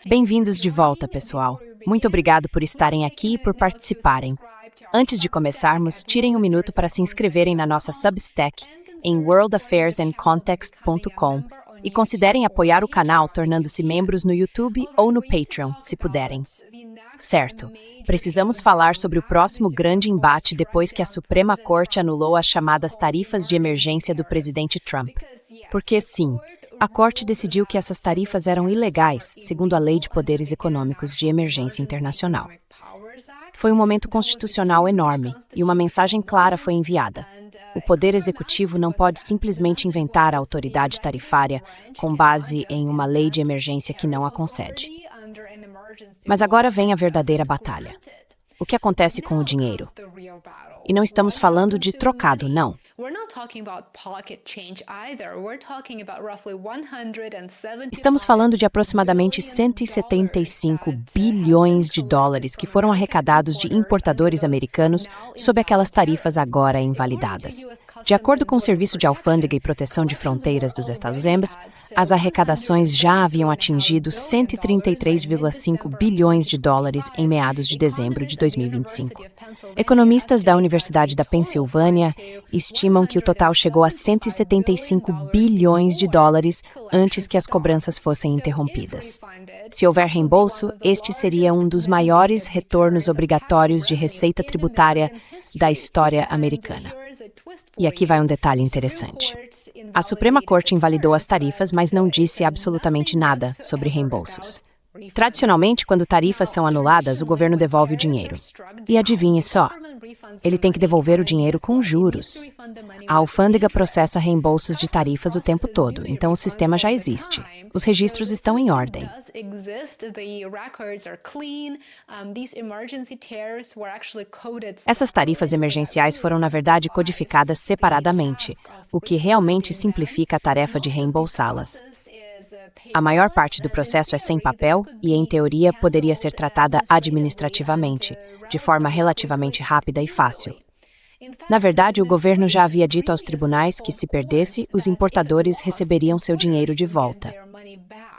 Bem-vindos de volta, pessoal. Muito obrigado por estarem aqui e por participarem. Antes de começarmos, tirem um minuto para se inscreverem na nossa Substack em worldaffairsandcontext.com e considerem apoiar o canal tornando-se membros no YouTube ou no Patreon, se puderem. Certo, precisamos falar sobre o próximo grande embate depois que a Suprema Corte anulou as chamadas tarifas de emergência do presidente Trump. Porque, sim, a Corte decidiu que essas tarifas eram ilegais, segundo a Lei de Poderes Econômicos de Emergência Internacional. Foi um momento constitucional enorme e uma mensagem clara foi enviada. O Poder Executivo não pode simplesmente inventar a autoridade tarifária com base em uma lei de emergência que não a concede. Mas agora vem a verdadeira batalha. O que acontece com o dinheiro? E não estamos falando de trocado, não. Estamos falando de aproximadamente 175 bilhões de dólares que foram arrecadados de importadores americanos sob aquelas tarifas agora invalidadas. De acordo com o Serviço de Alfândega e Proteção de Fronteiras dos Estados Unidos, as arrecadações já haviam atingido 133,5 bilhões de dólares em meados de dezembro de 2025. Economistas da Universidade da Pensilvânia estimam que o total chegou a 175 bilhões de dólares antes que as cobranças fossem interrompidas. Se houver reembolso, este seria um dos maiores retornos obrigatórios de receita tributária da história americana. E aqui vai um detalhe interessante. A Suprema Corte invalidou as tarifas, mas não disse absolutamente nada sobre reembolsos. Tradicionalmente, quando tarifas são anuladas, o governo devolve o dinheiro. E adivinhe só, ele tem que devolver o dinheiro com juros. A alfândega processa reembolsos de tarifas o tempo todo, então o sistema já existe. Os registros estão em ordem. Essas tarifas emergenciais foram, na verdade, codificadas separadamente, o que realmente simplifica a tarefa de reembolsá-las. A maior parte do processo é sem papel e, em teoria, poderia ser tratada administrativamente, de forma relativamente rápida e fácil. Na verdade, o governo já havia dito aos tribunais que, se perdesse, os importadores receberiam seu dinheiro de volta.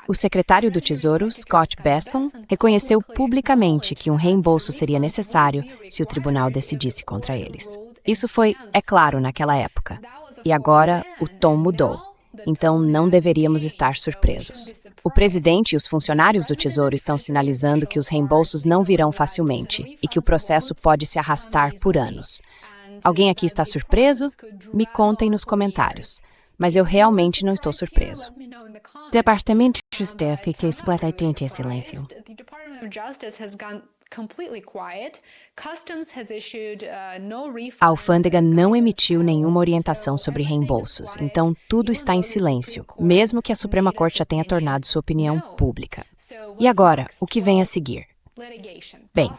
O secretário do Tesouro, Scott Bessent, reconheceu publicamente que um reembolso seria necessário se o tribunal decidisse contra eles. Isso foi, é claro, naquela época. E agora, o tom mudou. Então, não deveríamos estar surpresos. O presidente e os funcionários do Tesouro estão sinalizando que os reembolsos não virão facilmente e que o processo pode se arrastar por anos. Alguém aqui está surpreso? Me contem nos comentários. Mas eu realmente não estou surpreso. Departamento de Justiça fica completamente em silêncio. A alfândega não emitiu nenhuma orientação sobre reembolsos, então tudo está em silêncio, mesmo que a Suprema Corte já tenha tornado sua opinião pública. E agora, o que vem a seguir? Bem,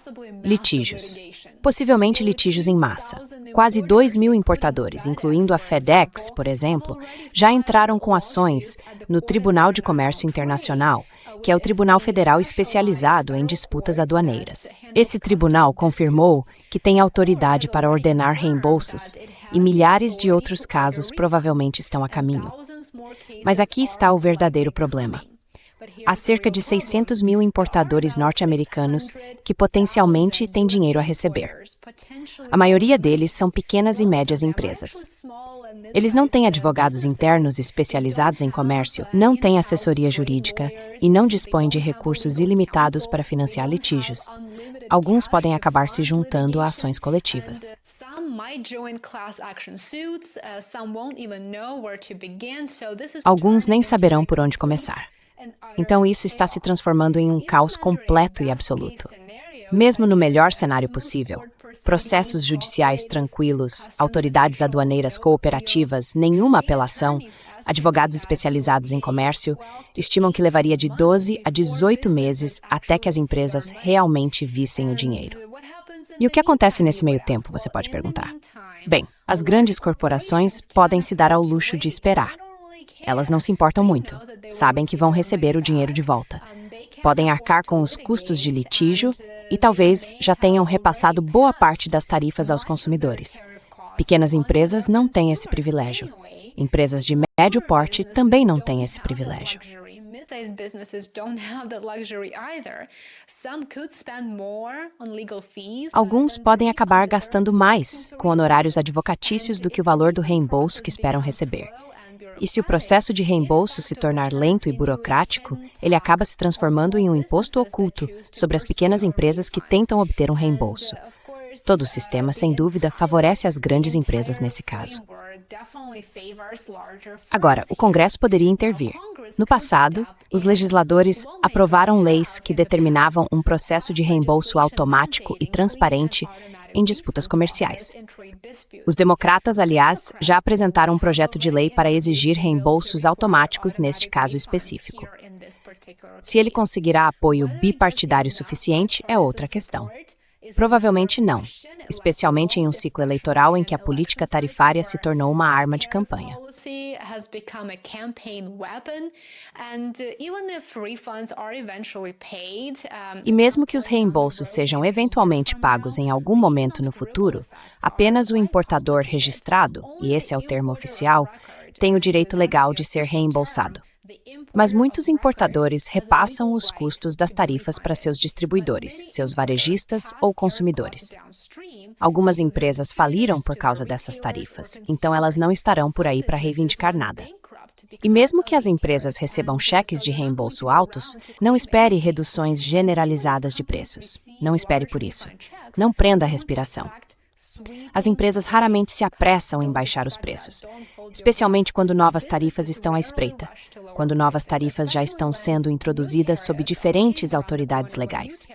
litígios. Possivelmente litígios em massa. Quase 2.000 importadores, incluindo a FedEx, por exemplo, já entraram com ações no Tribunal de Comércio Internacional, que é o tribunal federal especializado em disputas aduaneiras. Esse tribunal confirmou que tem autoridade para ordenar reembolsos e milhares de outros casos provavelmente estão a caminho. Mas aqui está o verdadeiro problema. Há cerca de 600 mil importadores norte-americanos que potencialmente têm dinheiro a receber. A maioria deles são pequenas e médias empresas. Eles não têm advogados internos especializados em comércio, não têm assessoria jurídica e não dispõem de recursos ilimitados para financiar litígios. Alguns podem acabar se juntando a ações coletivas. Alguns nem saberão por onde começar. Então isso está se transformando em um caos completo e absoluto. Mesmo no melhor cenário possível, processos judiciais tranquilos, autoridades aduaneiras cooperativas, nenhuma apelação, advogados especializados em comércio, estimam que levaria de 12 a 18 meses até que as empresas realmente vissem o dinheiro. E o que acontece nesse meio tempo, você pode perguntar? Bem, as grandes corporações podem se dar ao luxo de esperar. Elas não se importam muito, sabem que vão receber o dinheiro de volta. Podem arcar com os custos de litígio e talvez já tenham repassado boa parte das tarifas aos consumidores. Pequenas empresas não têm esse privilégio. Empresas de médio porte também não têm esse privilégio. Alguns podem acabar gastando mais com honorários advocatícios do que o valor do reembolso que esperam receber. E se o processo de reembolso se tornar lento e burocrático, ele acaba se transformando em um imposto oculto sobre as pequenas empresas que tentam obter um reembolso. Todo o sistema, sem dúvida, favorece as grandes empresas nesse caso. Agora, o Congresso poderia intervir. No passado, os legisladores aprovaram leis que determinavam um processo de reembolso automático e transparente em disputas comerciais. Os democratas, aliás, já apresentaram um projeto de lei para exigir reembolsos automáticos neste caso específico. Se ele conseguirá apoio bipartidário suficiente, é outra questão. Provavelmente não, especialmente em um ciclo eleitoral em que a política tarifária se tornou uma arma de campanha. E mesmo que os reembolsos sejam eventualmente pagos em algum momento no futuro, apenas o importador registrado, e esse é o termo oficial, tem o direito legal de ser reembolsado. Mas muitos importadores repassam os custos das tarifas para seus distribuidores, seus varejistas ou consumidores. Algumas empresas faliram por causa dessas tarifas, então elas não estarão por aí para reivindicar nada. E mesmo que as empresas recebam cheques de reembolso altos, não espere reduções generalizadas de preços. Não espere por isso. Não prenda a respiração. As empresas raramente se apressam em baixar os preços, especialmente quando novas tarifas estão à espreita, quando novas tarifas já estão sendo introduzidas sob diferentes autoridades legais.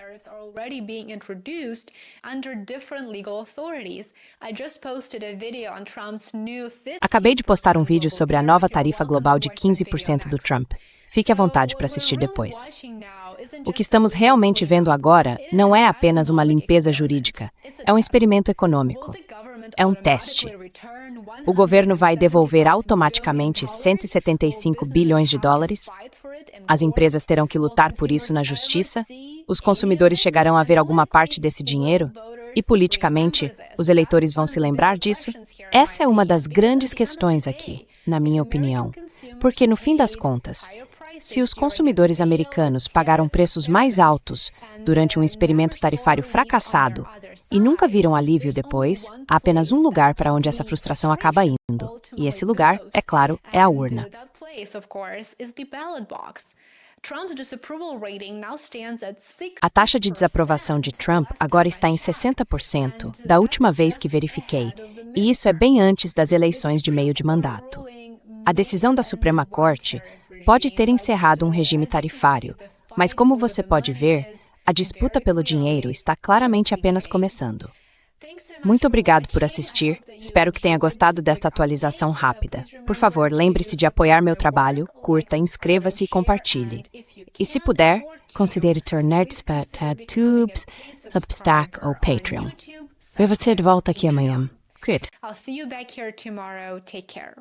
Acabei de postar um vídeo sobre a nova tarifa global de 15% do Trump. Fique à vontade para assistir depois. O que estamos realmente vendo agora não é apenas uma limpeza jurídica, é um experimento econômico. É um teste. O governo vai devolver automaticamente 175 bilhões de dólares. As empresas terão que lutar por isso na justiça. Os consumidores chegarão a ver alguma parte desse dinheiro. E, politicamente, os eleitores vão se lembrar disso. Essa é uma das grandes questões aqui, na minha opinião. Porque, no fim das contas, se os consumidores americanos pagaram preços mais altos durante um experimento tarifário fracassado e nunca viram alívio depois, há apenas um lugar para onde essa frustração acaba indo. E esse lugar, é claro, é a urna. A taxa de desaprovação de Trump agora está em 60%, da última vez que verifiquei, e isso é bem antes das eleições de meio de mandato. A decisão da Suprema Corte pode ter encerrado um regime tarifário, mas como você pode ver, a disputa pelo dinheiro está claramente apenas começando. Muito obrigado por assistir, espero que tenha gostado desta atualização rápida. Por favor, lembre-se de apoiar meu trabalho, curta, inscreva-se e compartilhe. E se puder, considere tornar-se para Tubes, Substack ou Patreon. Ver você de volta aqui amanhã. Good. I'll see you back here tomorrow. Take care.